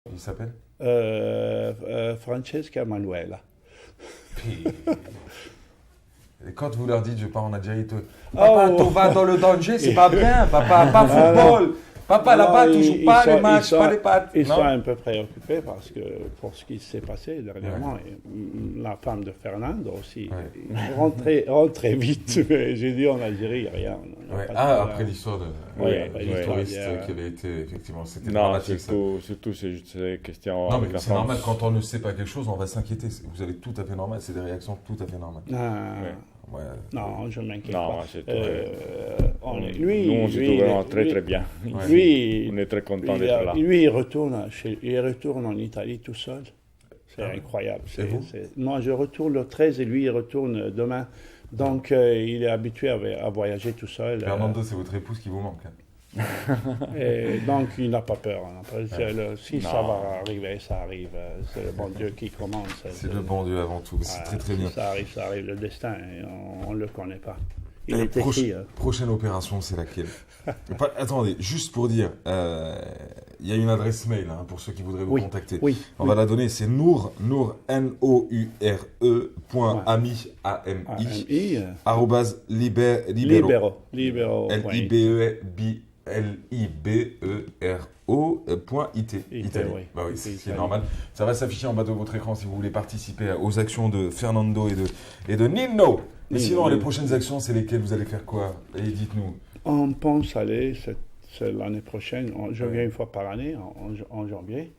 Il s'appelle? Francesca Manuela. Puis, et quand vous leur dites je pars en Algérie, papa, tu vas dans le danger, c'est pas bien, papa, pas football. Papa, là-bas, toujours pas les matchs, pas les pattes. Ils sont un peu préoccupés parce que pour ce qui s'est passé dernièrement, la femme de Fernando aussi, rentrez vite. J'ai dit en Algérie, il n'y a rien. Après l'histoire de touriste qui avait été, effectivement, c'était non, dramatique. surtout ces questions. Non, mais avec la c'est normal, France. quand on ne sait pas quelque chose, on va s'inquiéter. Vous avez tout à fait normal, c'est des réactions tout à fait normales. Ouais. Non, je ne m'inquiète Non, pas. c'est Lui, nous, on se trouve vraiment très bien. Lui, on est très content d'être là. Lui, il retourne en Italie tout seul. C'est incroyable. Moi, je retourne le 13 et lui, il retourne demain. Donc, il est habitué à voyager tout seul. Fernando, c'est votre épouse qui vous manque. Et donc, il n'a pas peur. Si ça va arriver, ça arrive. C'est le bon Dieu qui commence. C'est le bon Dieu avant tout. C'est très bien. Ça arrive. Le destin, on ne le connaît pas. Il est écrit. Prochaine opération, c'est laquelle? Attendez, juste pour dire, il y a une adresse mail pour ceux qui voudraient vous contacter. On va la donner, c'est Noure, Noure, .ami, arrobase libero, Libero.it. Bah oui, c'est normal. Ça va s'afficher en bas de votre écran si vous voulez participer aux actions de Fernando et de Nino. Mais sinon, les prochaines actions, c'est lesquelles? Vous allez faire quoi? Et dites-nous. On pense aller l'année prochaine. Je viens une fois par année, en janvier.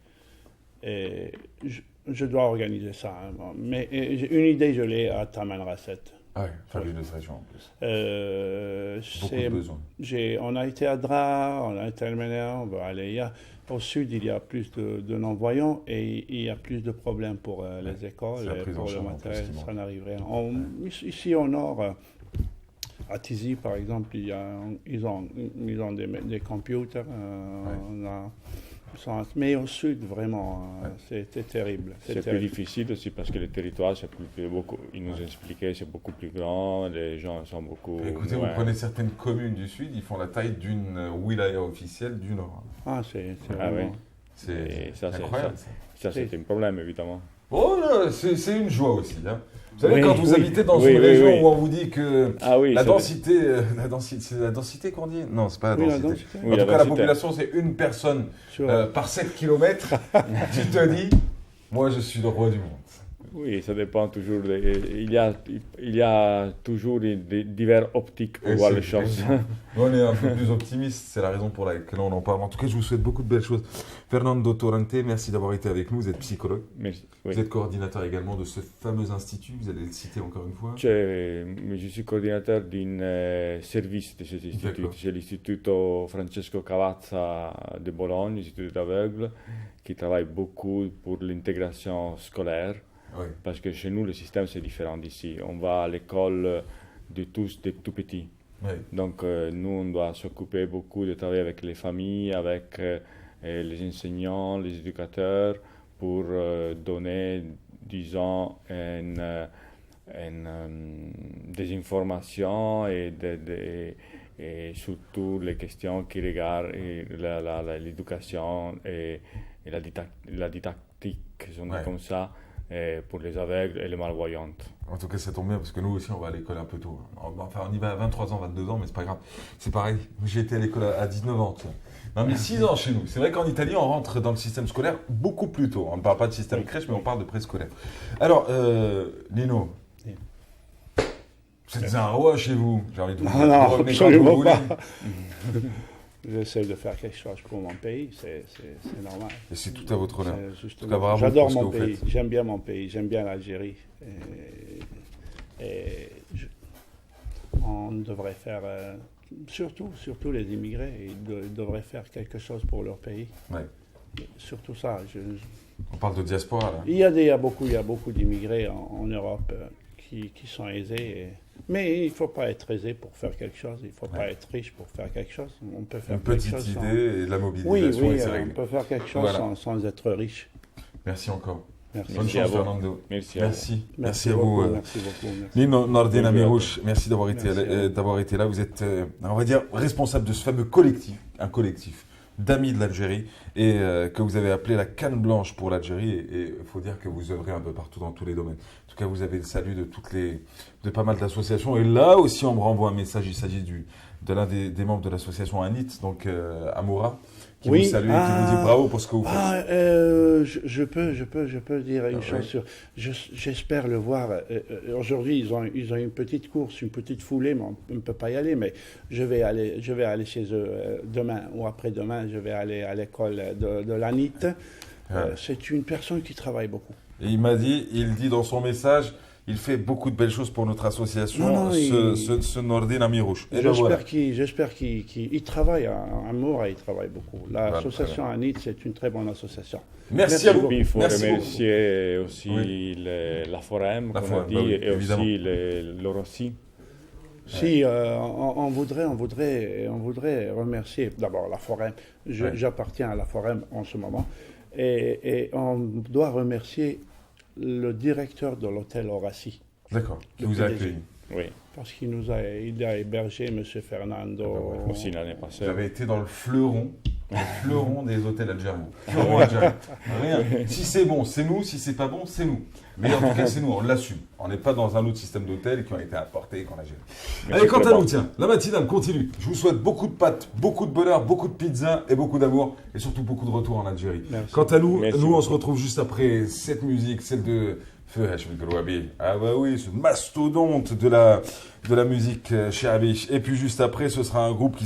Et je dois organiser ça. Mais une idée, je l'ai à Tamanrasset. Ah oui, fabuleuse région en plus. Beaucoup de besoins. On a été à Dra, on a été à Almener, on va aller. Au sud, il y a plus de non-voyants et il y a plus de problèmes pour les écoles, pour le matériel, ça n'arriverait. Ici au nord, à Tizi par exemple, ils ont des computers. Mais au sud, vraiment, c'était terrible. C'est plus difficile aussi parce que le territoire, ils nous expliquaient, c'est beaucoup plus grand, les gens sont beaucoup... Écoutez, vous prenez certaines communes du sud, ils font la taille d'une wilaya officielle du nord. C'est incroyable. Ça, c'est un problème, évidemment. Oh là, c'est une joie aussi. Vous savez, quand vous habitez dans une région où on vous dit que la densité, c'est la densité qu'on dit? Non, c'est pas la densité. En tout cas, la population, c'est une personne par 7 km. Tu te dis, moi, je suis le roi du monde. Oui, ça dépend toujours. Il y a toujours des divers optiques pour voir les choses. On est un peu plus optimiste, c'est la raison pour laquelle on en parle. En tout cas, je vous souhaite beaucoup de belles choses. Fernando Torrente, merci d'avoir été avec nous. Vous êtes psychologue. Merci. Vous êtes coordinateur également de ce fameux institut. Vous allez le citer encore une fois. Je suis coordinateur d'un service de cet institut. C'est l'Istituto Francesco Cavazza de Bologne, l'Institut d'aveugle, qui travaille beaucoup pour l'intégration scolaire. Parce que chez nous, le système, c'est différent d'ici. On va à l'école de tous, des tout petits. Donc, nous, on doit s'occuper beaucoup de travailler avec les familles, avec les enseignants, les éducateurs, pour donner, disons, des informations et surtout les questions qui regardent l'éducation et la didactique, comme ça. Pour les aveugles et les malvoyantes. En tout cas, ça tombe bien parce que nous aussi, on va à l'école un peu tôt. Enfin, on y va à 23 ans, 22 ans, mais c'est pas grave. C'est pareil. J'ai été à l'école à 19 ans. Non, mais 6 ans chez nous. C'est vrai qu'en Italie, on rentre dans le système scolaire beaucoup plus tôt. On ne parle pas de système crèche, mais on parle de préscolaire. Alors, Lino, c'est un roi chez vous. J'ai envie de vous dire. Non, absolument pas. J'essaie de faire quelque chose pour mon pays, c'est normal. Et c'est tout à votre honneur. J'adore mon pays, j'aime bien mon pays, j'aime bien l'Algérie. On devrait faire, surtout les immigrés, ils devraient faire quelque chose pour leur pays. Surtout ça. On parle de diaspora là. Il y a beaucoup d'immigrés en Europe qui sont aisés. Mais il ne faut pas être aisé pour faire quelque chose, il ne faut pas être riche pour faire quelque chose. On peut faire une petite idée et de la mobilisation. Oui, on peut faire quelque chose sans être riche. Merci encore. Merci. Bonne chance, Fernando. Merci à vous. Merci beaucoup. Lino Nordena Mirouche, merci d'avoir été là. Vous êtes, on va dire, responsable de ce fameux collectif, un collectif d'amis de l'Algérie et que vous avez appelé la canne blanche pour l'Algérie. Et il faut dire que vous œuvrez un peu partout dans tous les domaines. En tout cas, vous avez le salut de pas mal d'associations. Et là aussi, on me renvoie un message. Il s'agit de l'un des membres de l'association ANIT, donc Amoura, qui vous salue et qui vous dit bravo pour ce que vous faites. Je peux dire une chose sur. J'espère le voir. Aujourd'hui, ils ont une petite course, une petite foulée, mais on ne peut pas y aller. Mais je vais aller chez eux demain ou après-demain. Je vais aller à l'école de l'ANIT. C'est une personne qui travaille beaucoup. Et il dit dans son message. Il fait beaucoup de belles choses pour notre association, ce Nordin Amirouche. J'espère qu'il travaille à Amoura, il travaille beaucoup. L'association ANIT, c'est une très bonne association. Merci à vous. Il faut remercier aussi la Forem, comme on dit, et aussi l'Orossi. Si, on voudrait remercier d'abord la Forem. J'appartiens à la Forem en ce moment. Et on doit remercier le directeur de l'hôtel Horaci. D'accord, qui vous a accueilli. Oui. Parce qu'il il a hébergé M. Fernando. Aussi l'année passée. Vous avez été dans le fleuron des hôtels algériens. Fleuron algérien. Rien. Si c'est bon, c'est nous. Si c'est pas bon, c'est nous. Mais en tout cas, c'est nous, on l'assume. On n'est pas dans un autre système d'hôtels qui ont été apportés, qu'on a géré. Allez, quant à nous, tiens, la matinale continue. Je vous souhaite beaucoup de pâtes, beaucoup de bonheur, beaucoup de pizza et beaucoup d'amour. Et surtout beaucoup de retour en Algérie. Merci. Quant à nous, on se retrouve juste après cette musique, celle de Feu Hachmi Grouabi. Ah bah oui, ce mastodonte de la musique chez Abish. Et puis juste après, ce sera un groupe qui